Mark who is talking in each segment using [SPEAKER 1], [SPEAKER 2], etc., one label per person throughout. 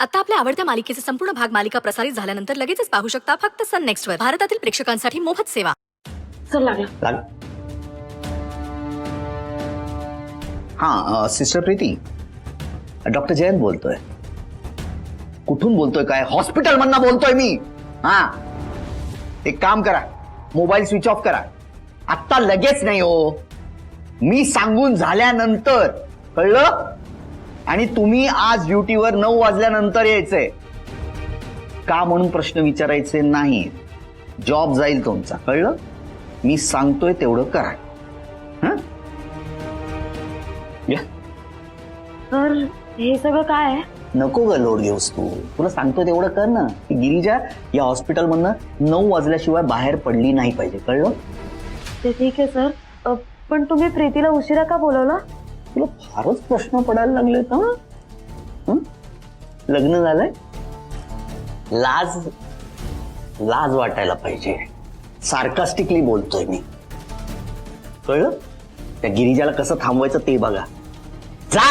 [SPEAKER 1] आता आपल्या आवडत्या मालिकेचे संपूर्ण भाग मालिका प्रसारित झाल्यानंतर लगेचच पाहू शकता फक्त सन नेक्स्ट वर. भारतातील प्रेक्षकांसाठी मोफत सेवा.
[SPEAKER 2] चल लागला.
[SPEAKER 3] हाँ सिस्टर प्रीति, डॉक्टर जयंत बोलतोय. कुठून बोलतोय? काय हॉस्पिटल मधनं बोलतोय मी. हा, एक काम करा, मोबाईल स्विच ऑफ करा. आता लगेच नाही हो, मी सांगून झाल्यानंतर, कळलं? आणि तुम्ही आज ड्युटीवर 9 वाजल्यानंतर यायचंय. का म्हणून प्रश्न विचारायचे नाही. जॉब जाईल तुमचा, कळलं? मी सांगतोय तेवढं करा. हं? या.
[SPEAKER 2] तर हे सगळं काय आहे?
[SPEAKER 3] नको ग लोड घेऊस तू. तुला सांगतो तेवढं कर ना. ती गिरिजा या हॉस्पिटल मधनं 9 वाजल्याशिवाय बाहेर पडली नाही पाहिजे, कळलं?
[SPEAKER 2] ते ठीक आहे सर, पण तुम्ही प्रीतीला उशिरा का बोलवला?
[SPEAKER 3] तुला फारच प्रश्न पडायला लागले तर. लग्न झालंय, लाज लाज वाटायला पाहिजे. सार्कास्टिकली बोलतोय मी, कळलं? त्या गिरिजाला कसं थांबवायचं ते बघा. जा.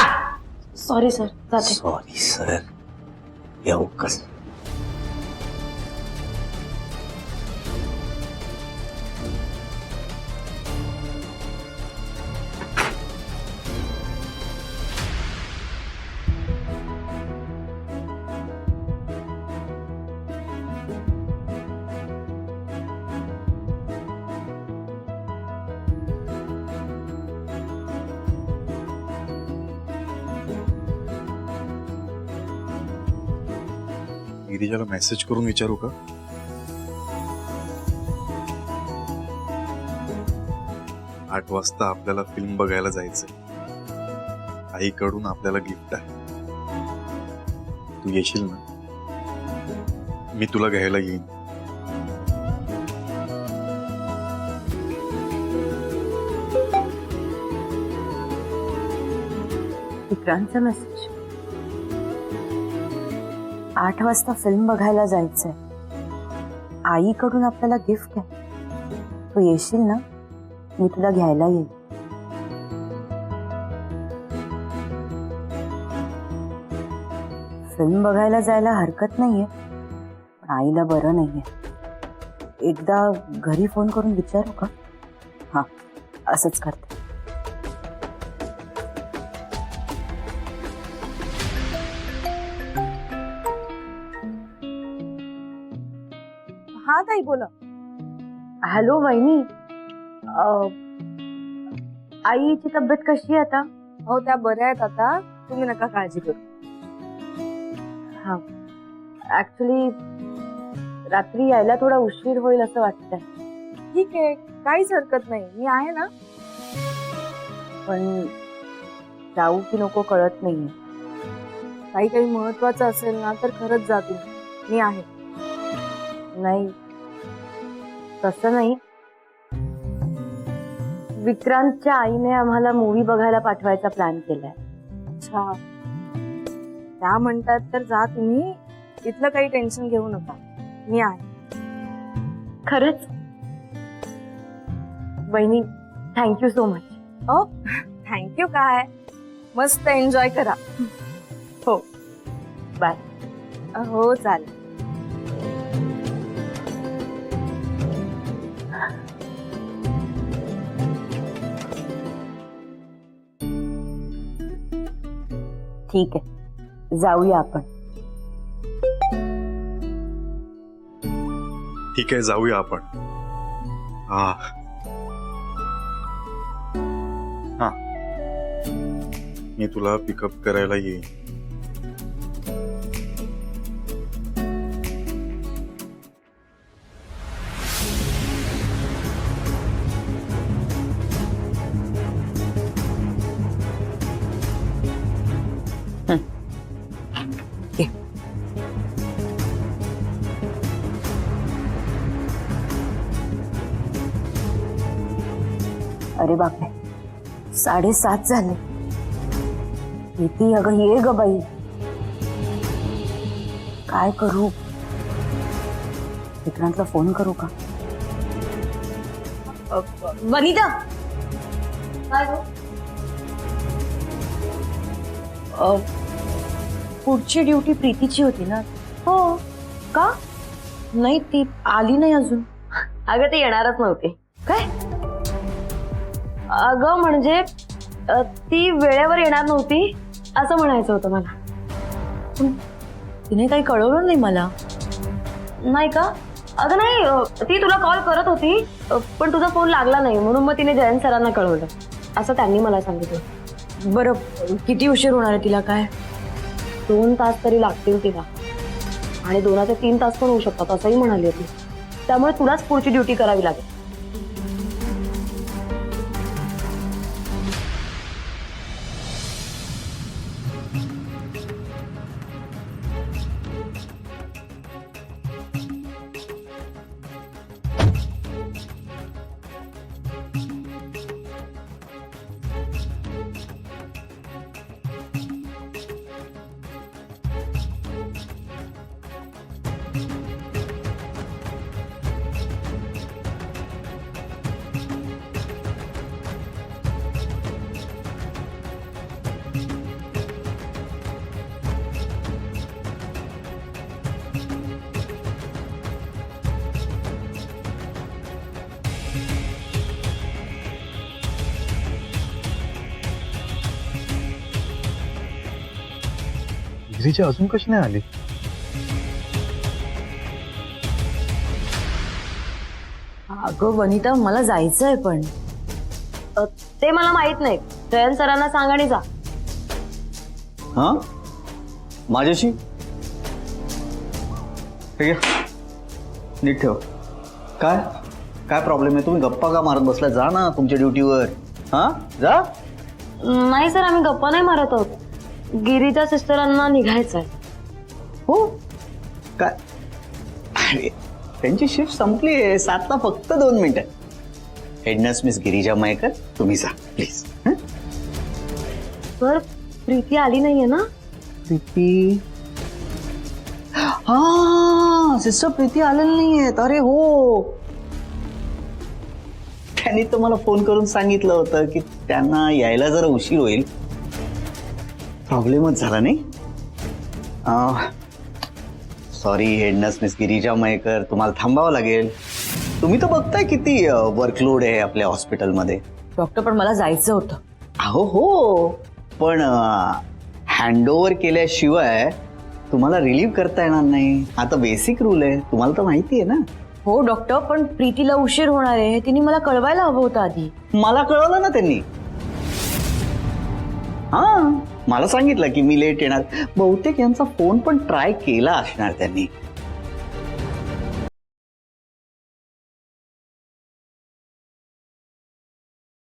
[SPEAKER 2] सॉरी सर, जाते.
[SPEAKER 3] सॉरी सर, येऊ कस?
[SPEAKER 4] गिरिजाला मेसेज करून विचारू का? आठ वाजता आपल्याला फिल्म बघायला जायचंय. आईकडून आपल्याला गिफ्ट आहे. तू येशील ना? मी तुला घ्यायला येईन.
[SPEAKER 2] विक्रांतचा मेसेज. 8 वाजता फिल्म बघायला जायचंय. आईकडून आपल्याला गिफ्ट आहे. तू येशील ना? मी तुला घ्यायला येईल. फिल्म बघायला जायला हरकत नाहीये, पण आईला बरं नाहीये. एकदा घरी फोन करून विचारू का? हा, असंच करते.
[SPEAKER 5] हा ताई बोला.
[SPEAKER 2] हॅलो वहिनी, आईची तब्येत कशी आहे आता?
[SPEAKER 5] हो त्या बऱ्या आहेत आता, तुम्ही नका काळजी करू.
[SPEAKER 2] हा, ऍक्च्युली रात्री यायला थोडा उशीर होईल असं वाटतंय.
[SPEAKER 5] ठीक आहे, काहीच हरकत नाही, मी आहे ना.
[SPEAKER 2] पण जाऊ की नको कळत नाहीये.
[SPEAKER 5] काही महत्वाचं असेल ना तर खरंच जा तुम्ही, मी आहे.
[SPEAKER 2] नाही, तसं नाही. विक्रांतच्या आईने आम्हाला मूवी बघायला पाठवायचा प्लॅन केलाय.
[SPEAKER 5] अच्छा, त्या म्हणतात तर जा तुम्ही. इथलं काही टेन्शन घेऊ नका, मी आहे.
[SPEAKER 2] खरंच वहिनी, थँक्यू सो मच.
[SPEAKER 5] ओ थँक्यू काय, मस्त एन्जॉय करा.
[SPEAKER 2] हो, बाय.
[SPEAKER 5] हो चालेल.
[SPEAKER 2] ठीक आहे, जाऊया आपण.
[SPEAKER 4] ठीक आहे, जाऊया आपण. हा हा, मी तुला पिकअप करायला येईन.
[SPEAKER 2] अरे बापरे, 7:30 झाले. किती अगं, ये ग बाई. काय करू? विक्रांतला फोन करू का? वनिता, पुढची ड्युटी प्रीतीची होती ना? हो. का? नाही, ती आली नाही अजून.
[SPEAKER 5] अगं ती येणारच नव्हती.
[SPEAKER 2] काय?
[SPEAKER 5] अगं म्हणजे ती वेळेवर येणार नव्हती असं म्हणायचं होतं मला.
[SPEAKER 2] तिने काही कळवलं नाही मला.
[SPEAKER 5] नाही का? अगं नाही, ती तुला कॉल करत होती पण तुझा फोन लागला नाही म्हणून मग तिने जयंत सरांना कळवलं असं त्यांनी मला सांगितलं.
[SPEAKER 2] बरं, किती उशीर होणार आहे तिला? काय
[SPEAKER 5] 2 तास तरी लागतील तिला आणि 2 ते 3 तास पण होऊ शकतात असंही म्हणाली होती. त्यामुळे तुलाच पुढची ड्युटी करावी लागेल.
[SPEAKER 4] गिरीजा अजून कशी नाही आली?
[SPEAKER 2] अगं वनिता, मला जायचंय पण.
[SPEAKER 5] ते मला माहित नाही. जयंत सरांना सांग आणि जा.
[SPEAKER 3] हा माझ्याशी ठीक आहे, नीट ठेव. काय काय प्रॉब्लेम आहे? तुम्ही गप्पा का मारत बसला? जा ना तुमच्या ड्युटीवर. हा जा.
[SPEAKER 5] नाही सर, आम्ही गप्पा नाही मारत आहोत. गिरीजा सिस्टरांना निघायचंय.
[SPEAKER 3] हो काय? अरे त्यांची शिफ्ट संपली आहे. 7ला फक्त 2 मिनिटं. हेडनर्स मिस गिरिजा मयेकर, तुम्ही जा प्लीज.
[SPEAKER 5] सर, प्रीती आली नाहीये ना?
[SPEAKER 3] प्रीती, हा सिस्टर प्रीती आलेली नाहीयेत. अरे हो, त्यांनी तर मला फोन करून सांगितलं होतं की त्यांना यायला जरा उशीर होईल. प्रॉब्लेमच झाला नाही. सॉरी हेडनर्स मिस गिरिजा मयेकर, तुम्हाला थांबावं लागेल. तुम्ही तर बघताय किती वर्कलोड आहे आपल्या हॉस्पिटलमध्ये.
[SPEAKER 2] डॉक्टर, पण मला जायचं होतं.
[SPEAKER 3] अहो हो, पण हँडओव्हर केल्याशिवाय तुम्हाला रिलीव्ह करता येणार नाही. आता बेसिक रूल आहे, तुम्हाला तर माहिती आहे ना.
[SPEAKER 2] हो डॉक्टर, पण प्रीतीला उशीर होणार आहे हे तिने मला कळवायला हवं होतं आधी.
[SPEAKER 3] मला कळवलं ना त्यांनी. हा मला सांगितलं की मी लेट येणार. बहुतेक यांचा फोन पण ट्राय केला असणार त्यांनी.